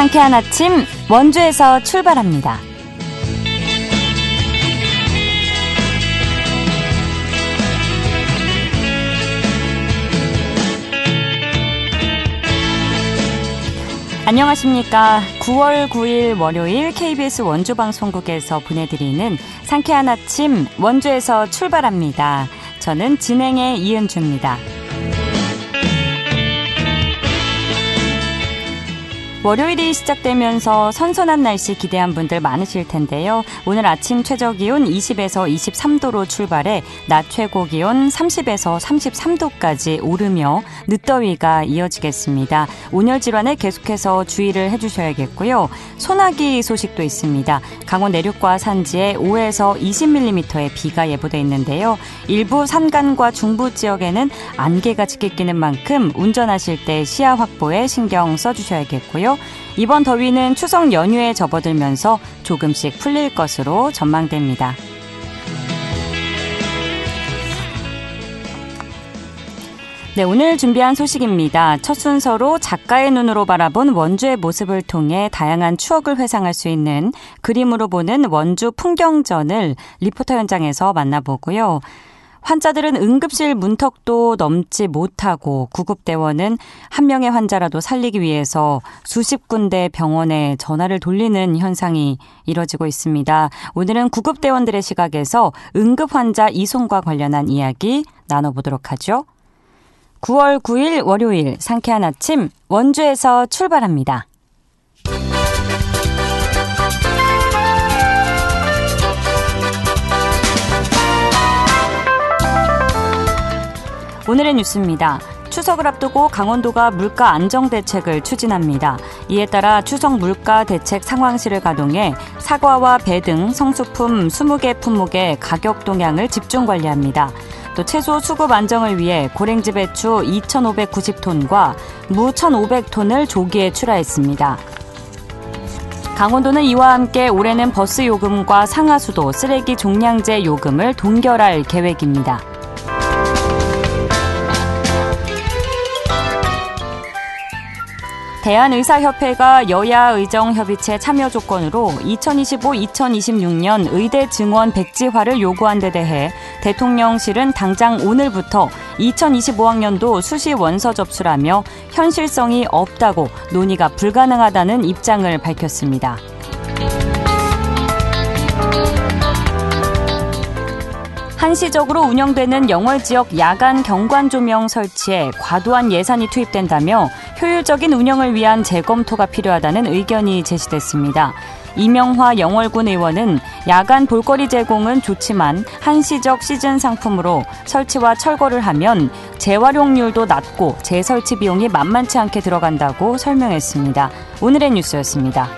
상쾌한 아침 원주에서 출발합니다. 안녕하십니까. 9월 9일 월요일 KBS 원주방송국에서 보내드리는 상쾌한 아침 원주에서 출발합니다. 저는 진행의 이은주입니다. 월요일이 시작되면서 선선한 날씨 기대한 분들 많으실 텐데요. 오늘 아침 최저기온 20에서 23도로 출발해 낮 최고기온 30에서 33도까지 오르며 늦더위가 이어지겠습니다. 온열 질환에 계속해서 주의를 해주셔야겠고요. 소나기 소식도 있습니다. 강원 내륙과 산지에 5에서 20mm의 비가 예보돼 있는데요. 일부 산간과 중부 지역에는 안개가 짙게 끼는 만큼 운전하실 때 시야 확보에 신경 써주셔야겠고요. 이번 더위는 추석 연휴에 접어들면서 조금씩 풀릴 것으로 전망됩니다. 네, 오늘 준비한 소식입니다. 첫 순서로 작가의 눈으로 바라본 원주의 모습을 통해 다양한 추억을 회상할 수 있는 그림으로 보는 원주 풍경전을 리포터 현장에서 만나보고요. 환자들은 응급실 문턱도 넘지 못하고 구급대원은 한 명의 환자라도 살리기 위해서 수십 군데 병원에 전화를 돌리는 현상이 이뤄지고 있습니다. 오늘은 구급대원들의 시각에서 응급환자 이송과 관련한 이야기 나눠보도록 하죠. 9월 9일 월요일 상쾌한 아침 원주에서 출발합니다. 오늘의 뉴스입니다. 추석을 앞두고 강원도가 물가 안정 대책을 추진합니다. 이에 따라 추석 물가 대책 상황실을 가동해 사과와 배 등 성수품 20개 품목의 가격 동향을 집중 관리합니다. 또 채소 수급 안정을 위해 고랭지 배추 2,590톤과 무 1,500톤을 조기에 출하했습니다. 강원도는 이와 함께 올해는 버스 요금과 상하수도, 쓰레기 종량제 요금을 동결할 계획입니다. 대한의사협회가 여야의정협의체 참여 조건으로 2025-2026년 의대 증원 백지화를 요구한 데 대해 대통령실은 당장 오늘부터 2025학년도 수시 원서 접수라며 현실성이 없다고 논의가 불가능하다는 입장을 밝혔습니다. 한시적으로 운영되는 영월 지역 야간 경관 조명 설치에 과도한 예산이 투입된다며 효율적인 운영을 위한 재검토가 필요하다는 의견이 제시됐습니다. 이명화 영월군 의원은 야간 볼거리 제공은 좋지만 한시적 시즌 상품으로 설치와 철거를 하면 재활용률도 낮고 재설치 비용이 만만치 않게 들어간다고 설명했습니다. 오늘의 뉴스였습니다.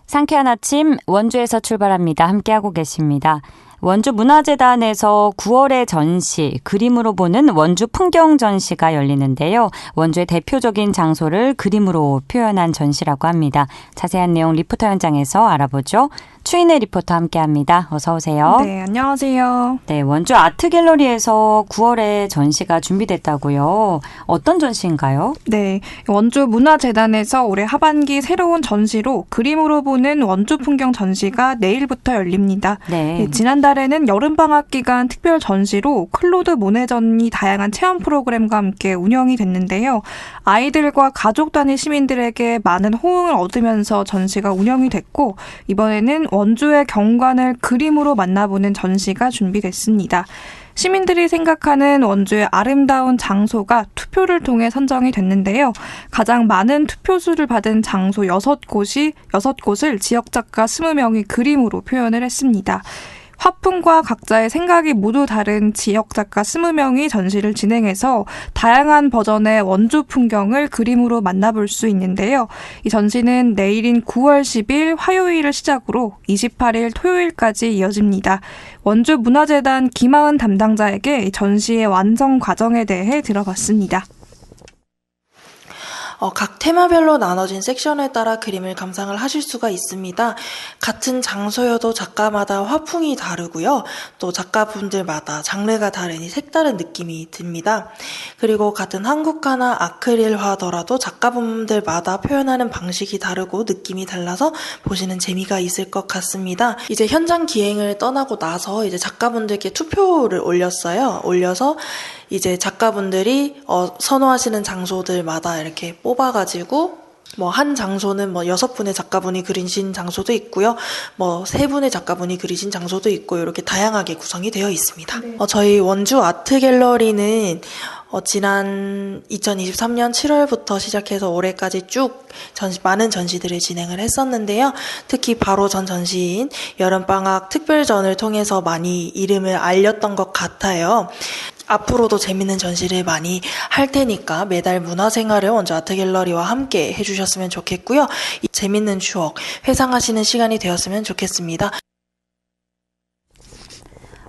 상쾌한 아침 원주에서 출발합니다. 함께하고 계십니다. 원주문화재단에서 9월의 전시, 그림으로 보는 원주 풍경 전시가 열리는데요. 원주의 대표적인 장소를 그림으로 표현한 전시라고 합니다. 자세한 내용 리포터 현장에서 알아보죠. 추인의 리포터 함께합니다. 어서 오세요. 네, 안녕하세요. 네, 원주 아트갤러리에서 9월에 전시가 준비됐다고요. 어떤 전시인가요? 네, 원주 문화재단에서 올해 하반기 새로운 전시로 그림으로 보는 원주 풍경 전시가 내일부터 열립니다. 네. 지난달에는 여름방학 기간 특별 전시로 클로드 모네전이 다양한 체험 프로그램과 함께 운영이 됐는데요. 아이들과 가족 단위 시민들에게 많은 호응을 얻으면서 전시가 운영이 됐고, 이번에는 원주의 경관을 그림으로 만나보는 전시가 준비됐습니다. 시민들이 생각하는 원주의 아름다운 장소가 투표를 통해 선정이 됐는데요. 가장 많은 투표수를 받은 장소 6곳을 지역작가 20명이 그림으로 표현을 했습니다. 화풍과 각자의 생각이 모두 다른 지역작가 20명이 전시를 진행해서 다양한 버전의 원주 풍경을 그림으로 만나볼 수 있는데요. 이 전시는 내일인 9월 10일 화요일을 시작으로 28일 토요일까지 이어집니다. 원주 문화재단 김하은 담당자에게 전시의 완성 과정에 대해 들어봤습니다. 각 테마별로 나눠진 섹션에 따라 그림을 감상을 하실 수가 있습니다. 같은 장소여도 작가마다 화풍이 다르고요. 또 작가분들마다 장르가 다르니 색다른 느낌이 듭니다. 그리고 같은 한국화나 아크릴화더라도 작가분들마다 표현하는 방식이 다르고 느낌이 달라서 보시는 재미가 있을 것 같습니다. 이제 현장 기행을 떠나고 나서 이제 작가분들께 투표를 올려서 이제 작가분들이 선호하시는 장소들마다 이렇게 뽑아가지고 한 장소는 6분의 작가분이 그리신 장소도 있고요. 3분의 작가분이 그리신 장소도 있고 이렇게 다양하게 구성이 되어 있습니다. 네. 저희 원주 아트갤러리는 지난 2023년 7월부터 시작해서 올해까지 쭉 많은 전시들을 진행을 했었는데요. 특히 바로 전 전시인 여름방학 특별전을 통해서 많이 이름을 알렸던 것 같아요. 앞으로도 재밌는 전시를 많이 할 테니까 매달 문화생활을 원주 아트갤러리와 함께 해주셨으면 좋겠고요. 이 재밌는 추억 회상하시는 시간이 되었으면 좋겠습니다.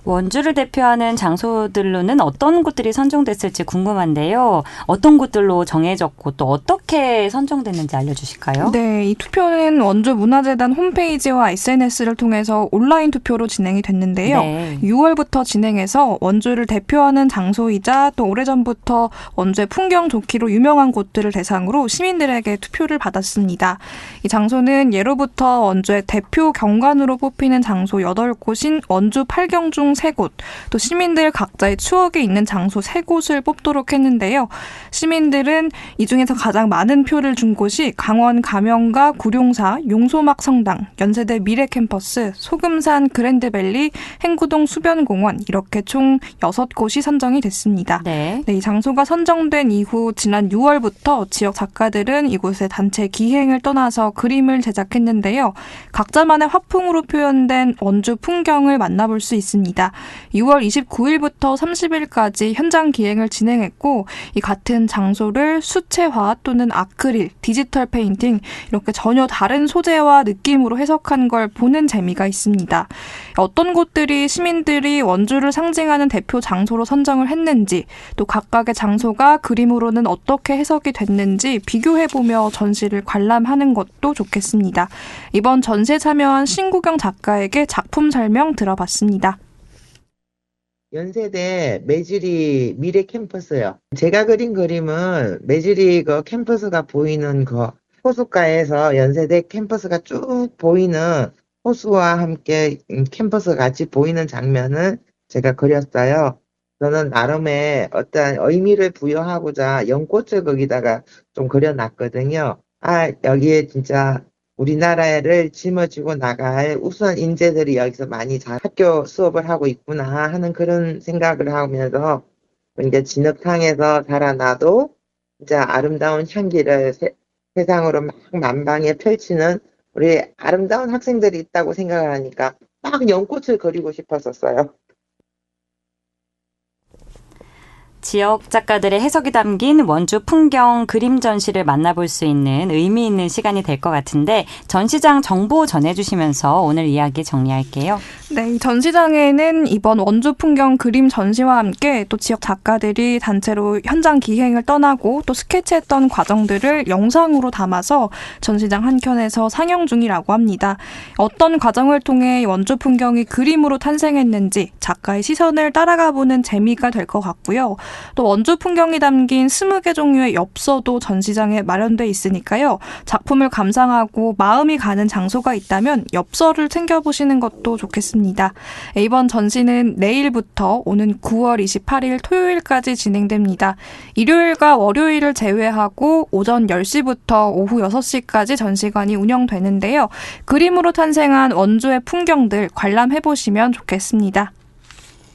원주를 대표하는 장소들로는 어떤 곳들이 선정됐을지 궁금한데요. 어떤 곳들로 정해졌고 또 어떻게 선정됐는지 알려주실까요? 네, 이 투표는 원주 문화재단 홈페이지와 SNS를 통해서 온라인 투표로 진행이 됐는데요. 네. 6월부터 진행해서 원주를 대표하는 장소이자 또 오래전부터 원주의 풍경 좋기로 유명한 곳들을 대상으로 시민들에게 투표를 받았습니다. 이 장소는 예로부터 원주의 대표 경관으로 뽑히는 장소 8곳인 원주 8경 중 3곳, 또 시민들 각자의 추억에 있는 장소 3곳을 뽑도록 했는데요. 시민들은 이 중에서 가장 많은 표를 준 곳이 강원 가명가 구룡사, 용소막 성당, 연세대 미래캠퍼스, 소금산 그랜드밸리, 행구동 수변공원 이렇게 총 6곳이 선정이 됐습니다. 네, 이 장소가 선정된 이후 지난 6월부터 지역 작가들은 이곳에 단체 기행을 떠나서 그림을 제작했는데요. 각자만의 화풍으로 표현된 원주 풍경을 만나볼 수 있습니다. 6월 29일부터 30일까지 현장 기행을 진행했고 이 같은 장소를 수채화 또는 아크릴, 디지털 페인팅 이렇게 전혀 다른 소재와 느낌으로 해석한 걸 보는 재미가 있습니다. 어떤 곳들이 시민들이 원주를 상징하는 대표 장소로 선정을 했는지 또 각각의 장소가 그림으로는 어떻게 해석이 됐는지 비교해보며 전시를 관람하는 것도 좋겠습니다. 이번 전시에 참여한 신구경 작가에게 작품 설명 들어봤습니다. 연세대 매주리 미래 캠퍼스요. 제가 그린 그림은 매주리 그 캠퍼스가 보이는 그 호숫가에서 연세대 캠퍼스가 쭉 보이는 호수와 함께 캠퍼스 같이 보이는 장면을 제가 그렸어요. 저는 나름의 어떤 의미를 부여하고자 연꽃을 거기다가 좀 그려놨거든요. 여기에 진짜 우리나라를 짊어지고 나갈 우수한 인재들이 여기서 많이 학교 수업을 하고 있구나 하는 그런 생각을 하면서 이제 진흙탕에서 자라나도 진짜 아름다운 향기를 세상으로 막 만방에 펼치는 우리 아름다운 학생들이 있다고 생각을 하니까 막 연꽃을 그리고 싶었었어요. 지역 작가들의 해석이 담긴 원주 풍경 그림 전시를 만나볼 수 있는 의미 있는 시간이 될 것 같은데 전시장 정보 전해주시면서 오늘 이야기 정리할게요. 네, 이 전시장에는 이번 원주 풍경 그림 전시와 함께 또 지역 작가들이 단체로 현장 기행을 떠나고 또 스케치했던 과정들을 영상으로 담아서 전시장 한켠에서 상영 중이라고 합니다. 어떤 과정을 통해 원주 풍경이 그림으로 탄생했는지 작가의 시선을 따라가보는 재미가 될 것 같고요. 또 원주 풍경이 담긴 20개 종류의 엽서도 전시장에 마련돼 있으니까요. 작품을 감상하고 마음이 가는 장소가 있다면 엽서를 챙겨보시는 것도 좋겠습니다. 이번 전시는 내일부터 오는 9월 28일 토요일까지 진행됩니다. 일요일과 월요일을 제외하고 오전 10시부터 오후 6시까지 전시관이 운영되는데요. 그림으로 탄생한 원주의 풍경들 관람해보시면 좋겠습니다.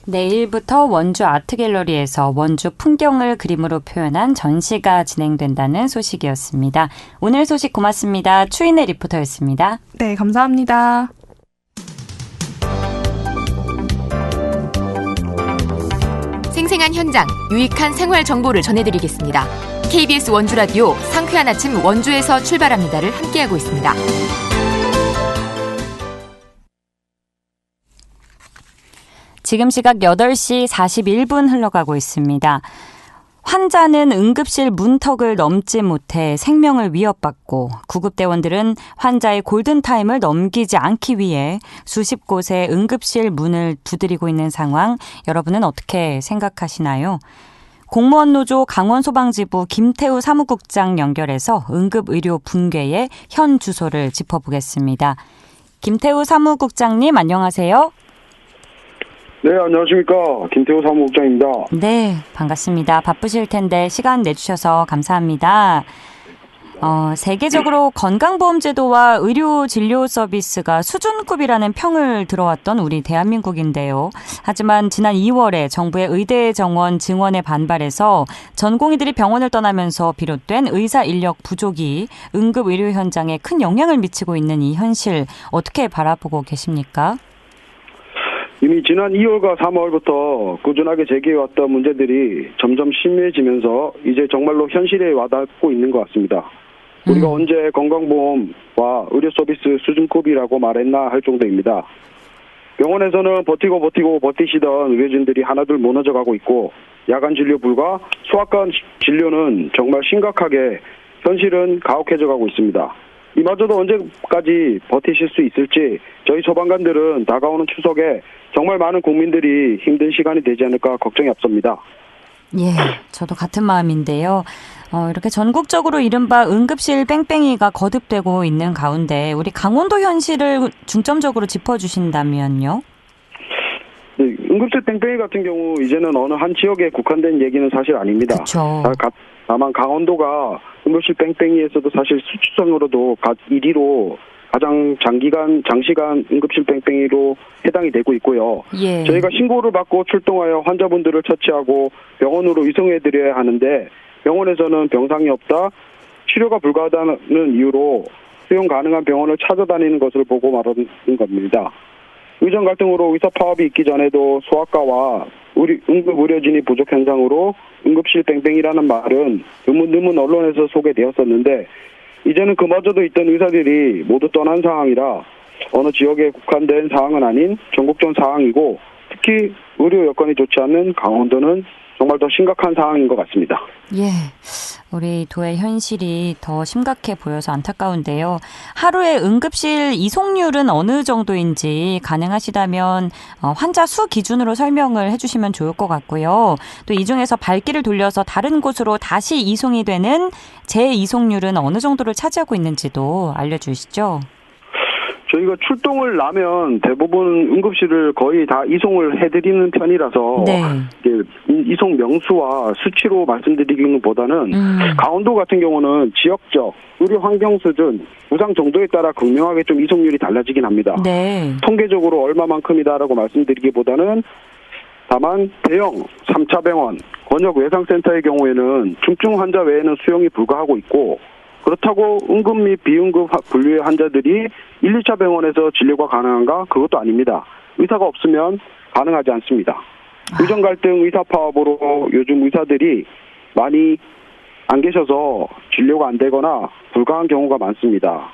내일부터 원주 아트갤러리에서 원주 풍경을 그림으로 표현한 전시가 진행된다는 소식이었습니다. 오늘 소식 고맙습니다. 추인의 리포터였습니다. 네, 감사합니다. 생생한 현장, 유익한 생활 정보를 전해드리겠습니다. KBS 원주라디오 상쾌한 아침 원주에서 출발합니다를 함께하고 있습니다. 지금 시각 8시 41분 흘러가고 있습니다. 환자는 응급실 문턱을 넘지 못해 생명을 위협받고 구급대원들은 환자의 골든타임을 넘기지 않기 위해 수십 곳의 응급실 문을 두드리고 있는 상황, 여러분은 어떻게 생각하시나요? 공무원 노조 강원소방지부 김태우 사무국장 연결해서 응급의료 붕괴의 현 주소를 짚어보겠습니다. 김태우 사무국장님, 안녕하세요. 네, 안녕하십니까. 김태우 사무국장입니다. 네, 반갑습니다. 바쁘실 텐데 시간 내주셔서 감사합니다. 세계적으로 건강보험제도와 의료진료 서비스가 수준급이라는 평을 들어왔던 우리 대한민국인데요. 하지만 지난 2월에 정부의 의대 정원 증원에 반발해서 전공의들이 병원을 떠나면서 비롯된 의사 인력 부족이 응급의료 현장에 큰 영향을 미치고 있는 이 현실, 어떻게 바라보고 계십니까? 이미 지난 2월과 3월부터 꾸준하게 제기해왔던 문제들이 점점 심해지면서 이제 정말로 현실에 와닿고 있는 것 같습니다. 우리가 언제 건강보험과 의료 서비스 수준급이라고 말했나 할 정도입니다. 병원에서는 버티고 버티시던 의료진들이 하나둘 무너져가고 있고, 야간 진료 불가, 소아과 진료는 정말 심각하게 현실은 가혹해져가고 있습니다. 이마저도 언제까지 버티실 수 있을지 저희 소방관들은 다가오는 추석에 정말 많은 국민들이 힘든 시간이 되지 않을까 걱정이 앞섭니다. 예, 저도 같은 마음인데요. 이렇게 전국적으로 이른바 응급실 뺑뺑이가 거듭되고 있는 가운데 우리 강원도 현실을 중점적으로 짚어주신다면요? 네, 응급실 뺑뺑이 같은 경우 이제는 어느 한 지역에 국한된 얘기는 사실 아닙니다. 그렇죠. 다만 강원도가 응급실 뺑뺑이에서도 사실 수치상으로도 1위로 가장 장시간 응급실 뺑뺑이로 해당이 되고 있고요. 예. 저희가 신고를 받고 출동하여 환자분들을 처치하고 병원으로 이송해드려야 하는데, 병원에서는 병상이 없다, 치료가 불가하다는 이유로 수용 가능한 병원을 찾아다니는 것을 보고 말하는 겁니다. 의정 갈등으로 의사 파업이 있기 전에도 소아과와 응급의료진이 부족 현상으로 응급실 뺑뺑이라는 말은 드문 언론에서 소개되었었는데, 이제는 그마저도 있던 의사들이 모두 떠난 상황이라 어느 지역에 국한된 상황은 아닌 전국적 상황이고, 특히 의료 여건이 좋지 않은 강원도는 정말 더 심각한 상황인 것 같습니다. 예, 우리 도의 현실이 더 심각해 보여서 안타까운데요. 하루에 응급실 이송률은 어느 정도인지 가능하시다면 환자 수 기준으로 설명을 해주시면 좋을 것 같고요. 또 이 중에서 발길을 돌려서 다른 곳으로 다시 이송이 되는 재이송률은 어느 정도를 차지하고 있는지도 알려주시죠. 저희가 출동을 나면 대부분 응급실을 거의 다 이송을 해드리는 편이라서 네. 이송 명수와 수치로 말씀드리기는 보다는 강원도 같은 경우는 지역적 의료 환경 수준, 부상 정도에 따라 극명하게 좀 이송률이 달라지긴 합니다. 네. 통계적으로 얼마만큼이다라고 말씀드리기보다는, 다만 대형 3차 병원, 권역 외상센터의 경우에는 중증 환자 외에는 수용이 불가하고 있고, 그렇다고 응급 및 비응급 분류의 환자들이 1, 2차 병원에서 진료가 가능한가? 그것도 아닙니다. 의사가 없으면 가능하지 않습니다. 의정 갈등 의사 파업으로 요즘 의사들이 많이 안 계셔서 진료가 안 되거나 불가한 경우가 많습니다.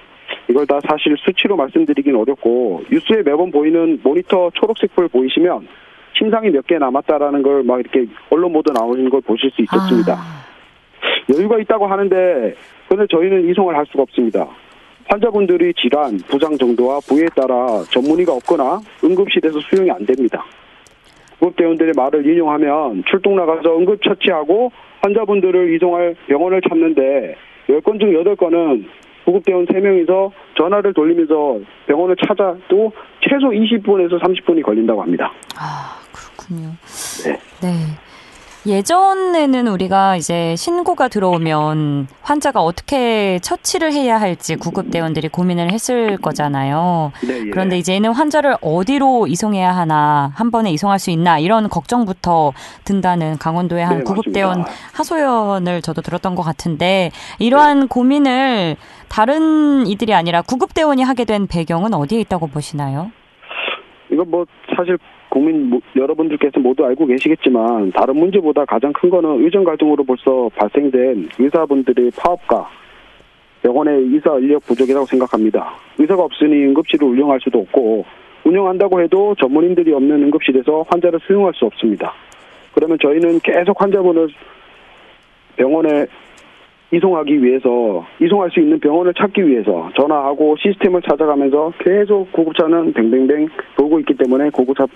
이걸 다 사실 수치로 말씀드리긴 어렵고, 뉴스에 매번 보이는 모니터 초록색 불 보이시면 침상이 몇 개 남았다라는 걸 막 이렇게 언론 보도 나오는 걸 보실 수 있었습니다. 여유가 있다고 하는데, 그런데 저희는 이송을 할 수가 없습니다. 환자분들의 질환, 부상 정도와 부위에 따라 전문의가 없거나 응급실에서 수용이 안 됩니다. 구급대원들의 말을 인용하면 출동 나가서 응급처치하고 환자분들을 이송할 병원을 찾는데 10건 중 8건은 구급대원 3명이서 전화를 돌리면서 병원을 찾아도 최소 20분에서 30분이 걸린다고 합니다. 아, 그렇군요. 네. 네. 예전에는 우리가 이제 신고가 들어오면 환자가 어떻게 처치를 해야 할지 구급대원들이 고민을 했을 거잖아요. 네, 예. 그런데 이제는 환자를 어디로 이송해야 하나, 한 번에 이송할 수 있나, 이런 걱정부터 든다는 강원도의 한 네, 구급대원 맞습니다. 하소연을 저도 들었던 것 같은데, 이러한 고민을 다른 이들이 아니라 구급대원이 하게 된 배경은 어디에 있다고 보시나요? 이거 사실 국민 여러분들께서 모두 알고 계시겠지만, 다른 문제보다 가장 큰 거는 의정 갈등으로 벌써 발생된 의사분들의 파업과 병원의 의사 인력 부족이라고 생각합니다. 의사가 없으니 응급실을 운영할 수도 없고, 운영한다고 해도 전문인들이 없는 응급실에서 환자를 수용할 수 없습니다. 그러면 저희는 계속 환자분을 병원에 이송하기 위해서 이송할 수 있는 병원을 찾기 위해서 전화하고 시스템을 찾아가면서 계속 구급차는 뱅뱅뱅 돌고 있기 때문에 구급차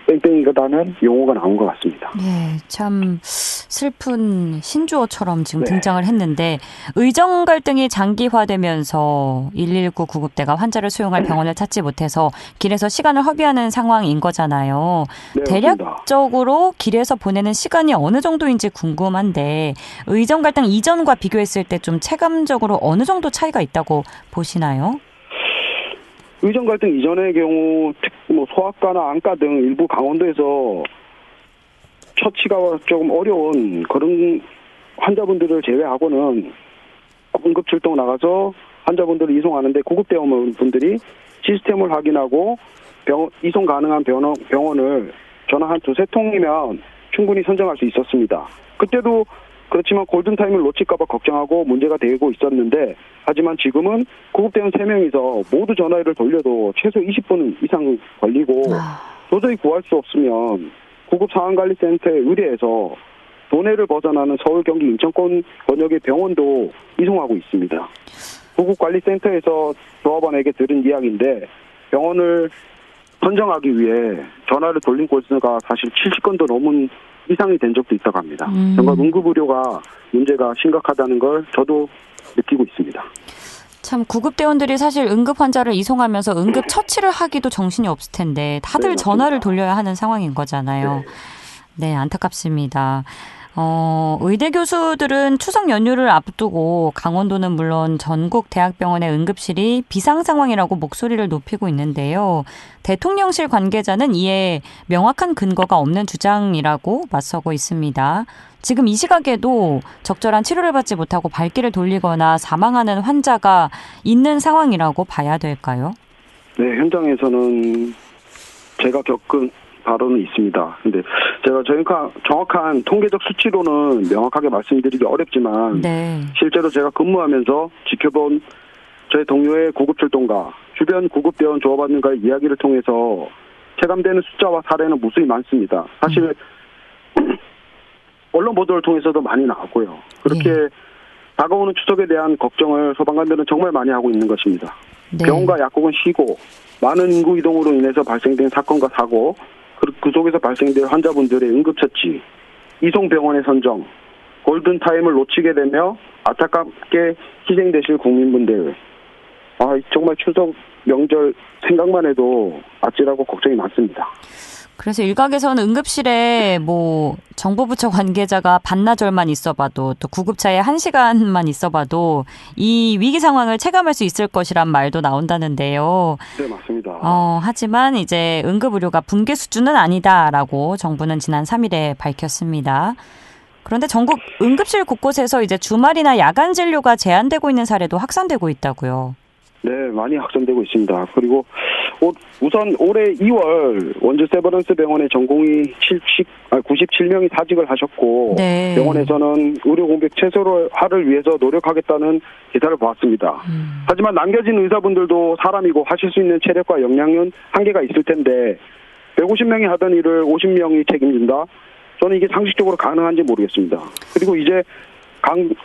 뺑뺑이가다는 용어가 나온 것 같습니다. 네, 참 슬픈 신조어처럼 지금 네. 등장을 했는데 의정 갈등이 장기화되면서 119 구급대가 환자를 수용할 병원을 찾지 못해서 길에서 시간을 허비하는 상황인 거잖아요. 네, 맞습니다. 대략적으로 길에서 보내는 시간이 어느 정도인지 궁금한데 의정 갈등 이전과 비교했을 때 좀 체감적으로 어느 정도 차이가 있다고 보시나요? 의정 갈등 이전의 경우 소아과나 안과 등 일부 강원도에서 처치가 조금 어려운 그런 환자분들을 제외하고는 응급 출동 나가서 환자분들을 이송하는데 구급대원분들이 시스템을 확인하고 이송 가능한 병원을 전화 한 두세 통이면 충분히 선정할 수 있었습니다. 그때도 그렇지만 골든타임을 놓칠까 봐 걱정하고 문제가 되고 있었는데 하지만 지금은 구급대원 3명이서 모두 전화를 돌려도 최소 20분 이상 걸리고 도저히 구할 수 없으면 구급상황관리센터에 의뢰해서 도내를 벗어나는 서울, 경기, 인천권 권역의 병원도 이송하고 있습니다. 구급관리센터에서 조합원에게 들은 이야기인데 병원을 선정하기 위해 전화를 돌린 곳수가 사실 70건도 넘은 이상이 된 적도 있다고 합니다. 정말 응급의료가 문제가 심각하다는 걸 저도 느끼고 있습니다. 참 구급대원들이 사실 응급 환자를 이송하면서 응급 처치를 하기도 정신이 없을 텐데 다들 네, 전화를 돌려야 하는 상황인 거잖아요. 네, 안타깝습니다. 의대 교수들은 추석 연휴를 앞두고 강원도는 물론 전국 대학병원의 응급실이 비상 상황이라고 목소리를 높이고 있는데요. 대통령실 관계자는 이에 명확한 근거가 없는 주장이라고 맞서고 있습니다. 지금 이 시각에도 적절한 치료를 받지 못하고 발길을 돌리거나 사망하는 환자가 있는 상황이라고 봐야 될까요? 네, 현장에서는 제가 겪은 바로는 있습니다. 근데 제가 정확한 통계적 수치로는 명확하게 말씀드리기 어렵지만 네. 실제로 제가 근무하면서 지켜본 저희 동료의 구급출동가, 주변 구급대원 조합원과의 이야기를 통해서 체감되는 숫자와 사례는 무수히 많습니다. 사실 언론 보도를 통해서도 많이 나왔고요. 그렇게 다가오는 추석에 대한 걱정을 소방관들은 정말 많이 하고 있는 것입니다. 네. 병원과 약국은 쉬고 많은 인구 이동으로 인해서 발생된 사건과 사고, 그 속에서 발생된 환자분들의 응급처치, 이송병원의 선정, 골든타임을 놓치게 되며 안타깝게 희생되실 국민분들, 정말 추석 명절 생각만 해도 아찔하고 걱정이 많습니다. 그래서 일각에서는 응급실에 정보부처 관계자가 반나절만 있어봐도 또 구급차에 1시간만 있어봐도 이 위기 상황을 체감할 수 있을 것이란 말도 나온다는데요. 네, 맞습니다. 하지만 이제 응급의료가 붕괴 수준은 아니다라고 정부는 지난 3일에 밝혔습니다. 그런데 전국 응급실 곳곳에서 이제 주말이나 야간 진료가 제한되고 있는 사례도 확산되고 있다고요. 네, 많이 확산되고 있습니다. 그리고 우선 올해 2월 원주 세버런스 병원의 전공의 97명이 사직을 하셨고 네. 병원에서는 의료 공백 최소화를 위해서 노력하겠다는 기사를 보았습니다. 하지만 남겨진 의사분들도 사람이고 하실 수 있는 체력과 역량은 한계가 있을 텐데 150명이 하던 일을 50명이 책임진다? 저는 이게 상식적으로 가능한지 모르겠습니다. 그리고 이제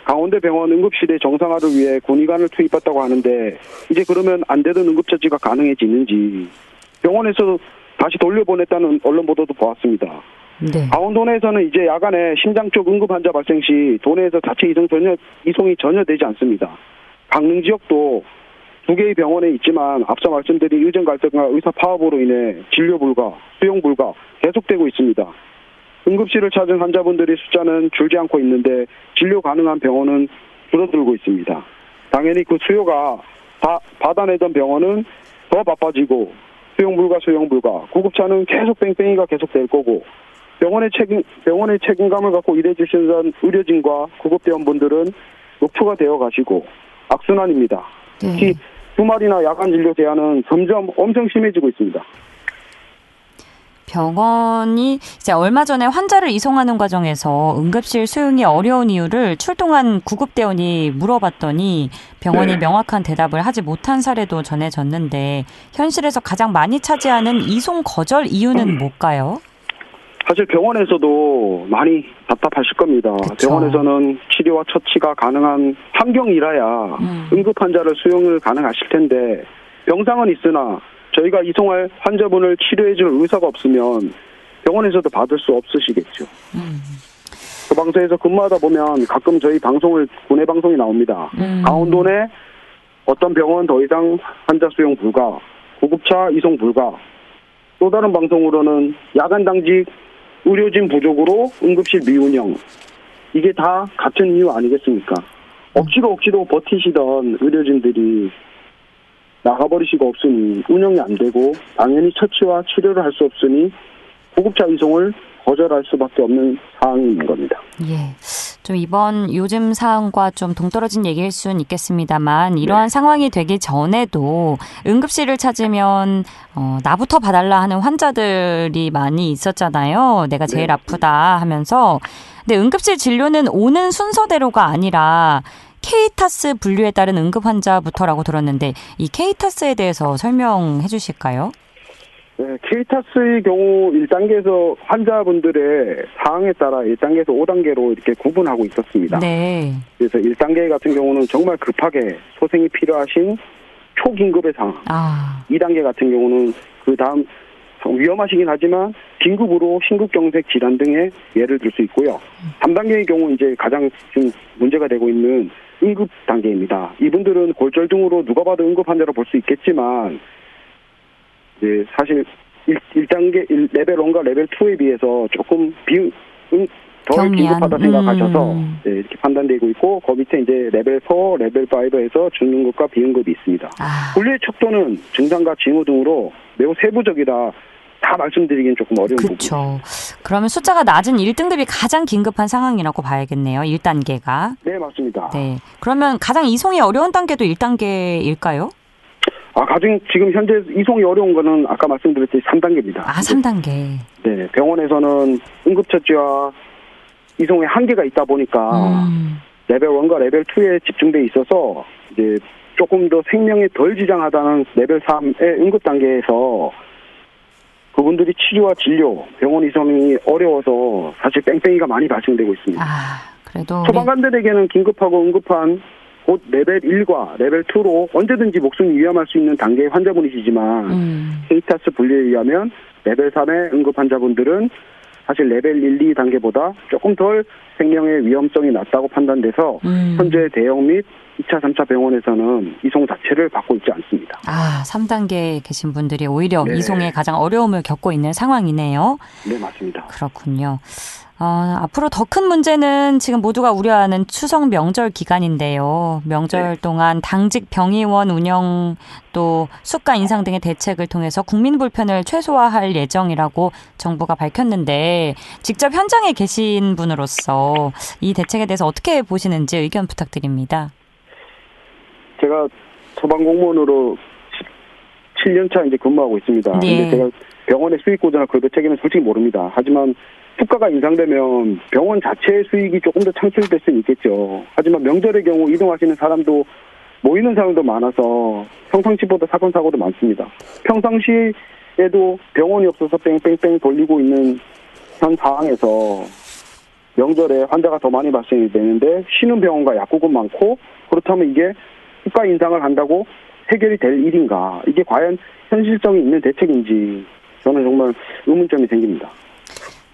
강원대 병원 응급실의 정상화를 위해 군의관을 투입했다고 하는데 이제 그러면 안 되던 응급처치가 가능해지는지 병원에서 다시 돌려보냈다는 언론 보도도 보았습니다. 네. 강원도 내에서는 이제 야간에 심장 쪽 응급 환자 발생 시 도내에서 자체 이송이 전혀 되지 않습니다. 강릉 지역도 2개의 병원에 있지만 앞서 말씀드린 의정 갈등과 의사 파업으로 인해 진료 불가, 수용 불가 계속되고 있습니다. 응급실을 찾은 환자분들의 숫자는 줄지 않고 있는데 진료 가능한 병원은 줄어들고 있습니다. 당연히 그 수요가 받아내던 병원은 더 바빠지고 수용 불가, 구급차는 계속 뺑뺑이가 계속될 거고 병원의 책임감을 갖고 일해주시는 의료진과 구급대원분들은 녹초가 되어 가시고 악순환입니다. 특히 주말이나 야간 진료 제한은 점점 엄청 심해지고 있습니다. 병원이 이제 얼마 전에 환자를 이송하는 과정에서 응급실 수용이 어려운 이유를 출동한 구급대원이 물어봤더니 병원이 명확한 대답을 하지 못한 사례도 전해졌는데 현실에서 가장 많이 차지하는 이송 거절 이유는 뭘까요? 사실 병원에서도 많이 답답하실 겁니다. 그쵸. 병원에서는 치료와 처치가 가능한 환경이라야 응급 환자를 수용을 가능하실 텐데 병상은 있으나 저희가 이송할 환자분을 치료해줄 의사가 없으면 병원에서도 받을 수 없으시겠죠. 소방서에서 근무하다 보면 가끔 저희 방송을 군내 방송이 나옵니다. 강원도 내 어떤 병원 더 이상 환자 수용 불가, 구급차 이송 불가. 또 다른 방송으로는 야간 당직 의료진 부족으로 응급실 미운영. 이게 다 같은 이유 아니겠습니까? 억지로 버티시던 의료진들이 나가버릴 수가 없으니 운영이 안 되고 당연히 처치와 치료를 할 수 없으니 구급차 이송을 거절할 수밖에 없는 상황이 있는 겁니다. 예. 좀 이번 요즘 상황과 좀 동떨어진 얘기일 수는 있겠습니다만 이러한 상황이 되기 전에도 응급실을 찾으면 나부터 봐달라 하는 환자들이 많이 있었잖아요. 내가 제일 아프다 하면서. 근데 응급실 진료는 오는 순서대로가 아니라 케이타스 분류에 따른 응급 환자부터라고 들었는데 이 케이타스에 대해서 설명해 주실까요? 네, 케이타스의 경우 1단계에서 환자분들의 사항에 따라 1단계에서 5단계로 이렇게 구분하고 있었습니다. 네. 그래서 1단계 같은 경우는 정말 급하게 소생이 필요하신 초긴급의 상황. 2단계 같은 경우는 그 다음 위험하시긴 하지만 긴급으로 심근경색 질환 등의 예를 들 수 있고요. 3단계의 경우 이제 가장 지금 문제가 되고 있는 응급 단계입니다. 이분들은 골절 등으로 누가 봐도 응급 환자로 볼 수 있겠지만 네, 사실 1단계 레벨 1과 레벨 2에 비해서 조금 덜 긴급하다 생각하셔서 네, 이렇게 판단되고 있고 그 밑에 이제 레벨 4, 레벨 5에서 중응급과 비응급이 있습니다. 분류의 척도는 증상과 징후 등으로 매우 세부적이라 다 말씀드리기는 조금 어려운 부분. 그렇죠. 그러면 숫자가 낮은 1등급이 가장 긴급한 상황이라고 봐야겠네요. 1단계가. 네, 맞습니다. 네. 그러면 가장 이송이 어려운 단계도 1단계일까요? 가장 지금 현재 이송이 어려운 거는 아까 말씀드렸듯이 3단계입니다. 3단계. 네, 병원에서는 응급처치와 이송에 한계가 있다 보니까 레벨 1과 레벨 2에 집중돼 있어서 이제 조금 더 생명에 덜 지장하다는 레벨 3의 응급 단계에서 그분들이 치료와 진료, 병원 이송이 어려워서 사실 뺑뺑이가 많이 발생되고 있습니다. 그래도 소방관들에게는 긴급하고 응급한 곧 레벨 1과 레벨 2로 언제든지 목숨이 위험할 수 있는 단계의 환자분이시지만 케이타스 분류에 의하면 레벨 3의 응급 환자분들은 사실 레벨 1, 2 단계보다 조금 덜 생명의 위험성이 낮다고 판단돼서 현재 대형 및 2차, 3차 병원에서는 이송 자체를 받고 있지 않습니다. 3단계에 계신 분들이 오히려 이송에 가장 어려움을 겪고 있는 상황이네요. 네, 맞습니다. 그렇군요. 앞으로 더 큰 문제는 지금 모두가 우려하는 추석 명절 기간인데요. 명절 동안 당직 병의원 운영 또 수가 인상 등의 대책을 통해서 국민 불편을 최소화할 예정이라고 정부가 밝혔는데 직접 현장에 계신 분으로서 이 대책에 대해서 어떻게 보시는지 의견 부탁드립니다. 제가 소방공무원으로 7년차 이제 근무하고 있습니다. 근데 제가 병원의 수익구조나 그 대책에는 솔직히 모릅니다. 하지만 수가가 인상되면 병원 자체의 수익이 조금 더 창출될 수는 있겠죠. 하지만 명절의 경우 이동하시는 사람도 모이는 사람도 많아서 평상시보다 사건 사고도 많습니다. 평상시에도 병원이 없어서 뺑뺑뺑 돌리고 있는 현 상황에서 명절에 환자가 더 많이 발생이 되는데 쉬는 병원과 약국은 많고 그렇다면 이게 수가 인상을 한다고 해결이 될 일인가? 이게 과연 현실성이 있는 대책인지 저는 정말 의문점이 생깁니다.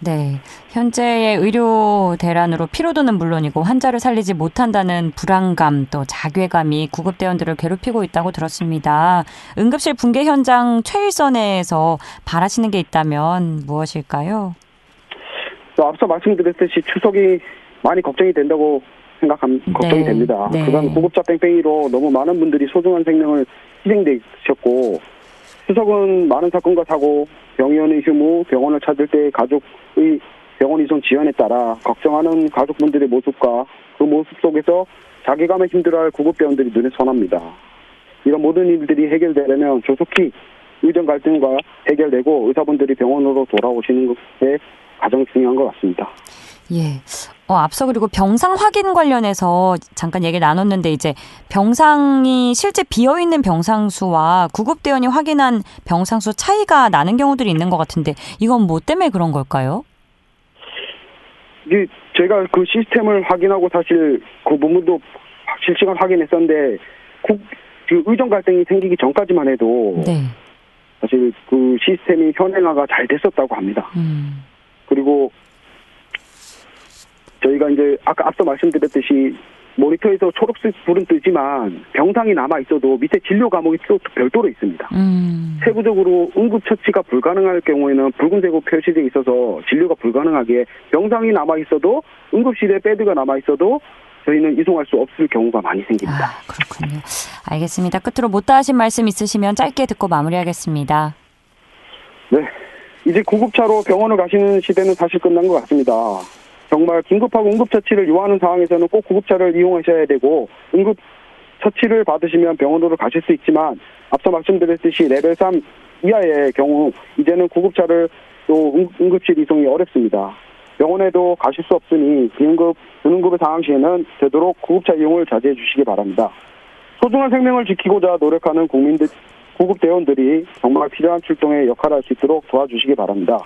네, 현재의 의료 대란으로 피로도는 물론이고 환자를 살리지 못한다는 불안감 또 자괴감이 구급대원들을 괴롭히고 있다고 들었습니다. 응급실 붕괴 현장 최일선에서 바라시는 게 있다면 무엇일까요? 앞서 말씀드렸듯이 추석이 많이 걱정이 된다고 걱정이 됩니다. 그간 구급차 뺑뺑이로 너무 많은 분들이 소중한 생명을 희생되셨고 추석은 많은 사건과 사고, 병의원의 휴무, 병원을 찾을 때 가족의 병원 이송 지연에 따라 걱정하는 가족분들의 모습과 그 모습 속에서 자괴감에 힘들어할 구급대원들이 눈에 선합니다. 이런 모든 일들이 해결되려면 조속히 의정 갈등과 해결되고 의사분들이 병원으로 돌아오시는 게 가장 중요한 것 같습니다. 예. 앞서 그리고 병상 확인 관련해서 잠깐 얘기 나눴는데 이제 병상이 실제 비어있는 병상수와 구급대원이 확인한 병상수 차이가 나는 경우들이 있는 것 같은데 이건 뭐 때문에 그런 걸까요? 이게 제가 그 시스템을 확인하고 사실 그 부분도 실시간 확인했었는데 그 의정 갈등이 생기기 전까지만 해도 네. 사실 그 시스템이 현행화가 잘 됐었다고 합니다. 그리고 저희가 이제 아까 앞서 말씀드렸듯이 모니터에서 초록색 불은 뜨지만 병상이 남아 있어도 밑에 진료 과목이 또 별도로 있습니다. 세부적으로 응급처치가 불가능할 경우에는 붉은색으로 표시되어 있어서 진료가 불가능하게 병상이 남아 있어도 응급실에 베드가 남아 있어도 저희는 이송할 수 없을 경우가 많이 생깁니다. 그렇군요. 알겠습니다. 끝으로 못다 하신 말씀 있으시면 짧게 듣고 마무리하겠습니다. 네, 이제 구급차로 병원을 가시는 시대는 사실 끝난 것 같습니다. 정말 긴급하고 응급처치를 요하는 상황에서는 꼭 구급차를 이용하셔야 되고 응급처치를 받으시면 병원으로 가실 수 있지만 앞서 말씀드렸듯이 레벨 3 이하의 경우 이제는 구급차를 또 응급실 이송이 어렵습니다. 병원에도 가실 수 없으니 비응급의 상황 시에는 되도록 구급차 이용을 자제해 주시기 바랍니다. 소중한 생명을 지키고자 노력하는 구급대원들이 정말 필요한 출동에 역할을 할 수 있도록 도와주시기 바랍니다.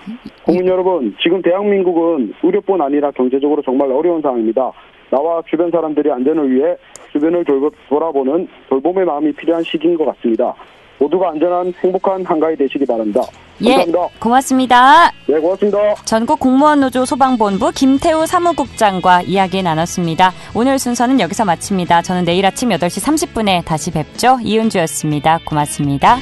국민 여러분, 지금 대한민국은 의료뿐 아니라 경제적으로 정말 어려운 상황입니다. 나와 주변 사람들의 안전을 위해 주변을 돌아보는 돌봄의 마음이 필요한 시기인 것 같습니다. 모두가 안전한 행복한 한가위 되시기 바랍니다. 감사합니다. 예, 고맙습니다. 네, 고맙습니다. 전국 공무원 노조 소방본부 김태우 사무국장과 이야기 나눴습니다. 오늘 순서는 여기서 마칩니다. 저는 내일 아침 8시 30분에 다시 뵙죠. 이은주였습니다. 고맙습니다.